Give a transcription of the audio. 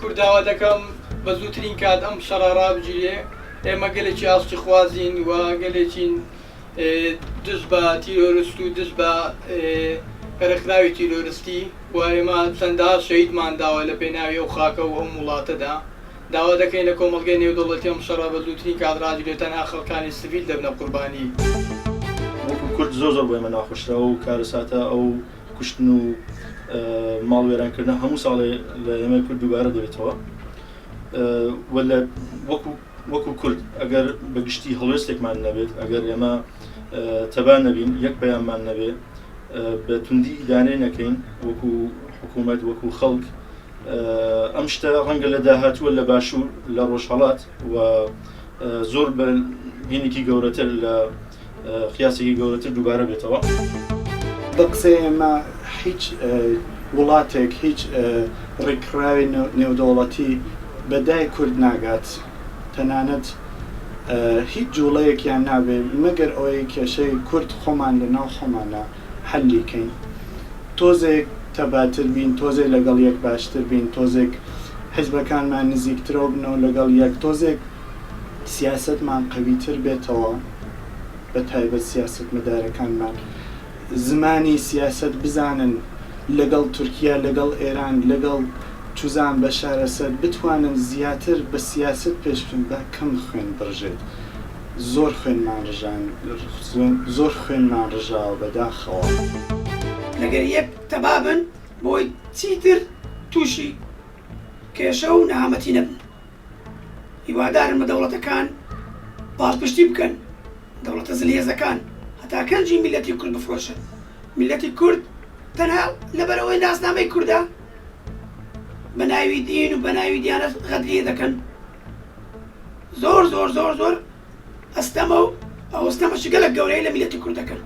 کورداوە دەکەم بە زووترین کات ئەم شەڕە بگیرێ ئێمە گەلێکی ئاستی خوازین و گەلێکین دژ بە تیرۆریست و دژ بە پەرخراوی تیرۆریستی و ئێمە چەندەها شەهیدمان داوە لە پێناوی ئەو خاکە و ئەم وڵاتەدا داوا دەکەین لە کۆمەڵگەی نێودەوڵەتی ئەم شەڕە بە زووترین کات ڕاگیرێت تەنها خەڵکانی سیڤیل دەبنە قوربانی. وەکو کورد زۆر بۆ ئێمە ناخۆشراوە و کارەساتە ئەو کوشتن و ماڵوێرانکردن هەموو ساڵێ لە ئێمە کورد دووبارە دەبێتەوە وەکو کورد ئەگەر بەگشتی هەڵوێستێکمان نەبێت ئەگەر ئێمە تەبان نەبین یەک بەیانمان نەبێت بە توندی ئیدانێ نەکەین وەکو حکوومەت وەکو خەڵک ئەم شتە ڕەنگە لە داهاتووە لە باشوور لە ڕۆژهەڵات و زۆر بە هێنێکی گەورەتر لە قیاسێکی گەورەتر دووبارە بێتەوە. بە قسەی ئێمە هیچ وڵاتێک هیچ ڕێکخراوی نێودەوڵەتی بەدای کورد ناگات تەنانەت هیچ جوڵەیەکیان نابێت مەگەر ئەوەی کێشەی کورد خۆمان لەناو خۆمانە حەلیکەین تۆزێک تەباتر بین تۆزێک لەگەڵ یەک باشتر بین تۆزێک حیزبەکانمان نزیکترەوە بنەوە لەگەڵ یەک تۆزێک سیاسەتمان قەویتر بێتەوە بە تایبەت سیاسەتمەدارەکانمان زمانی سیاست بزانن لەگەڵ تورکیا لەگەڵ ئێران لەگەڵ چوزان بە شارەسەر بتوانن زیاتر بە سیاست پێش بچن بە کەم خوێن بڕژێت زۆر خوێنمان ڕژاوە بەداخەوە لەگەر یەک تەبابن بۆی چیتر تووشی کێشە و نەهامەتی نەبن هیوادارن بە دەوڵەتەکان پاڵپشتی بکەن دەوڵەتە زلێزەکان هەتا کەنجی میلەتی کورد بفرۆشن میلەتی کورد تەنها لەبەرەوەی ناسنامەی کووردا بە ناوی دین و بە ناوی دیانەت غەدریە دەکەن زۆر زۆر زۆر زۆر ئەستەمە و ئەوەستەمەشی گەلێک گەورەی لە میلەتی کوردەکەن.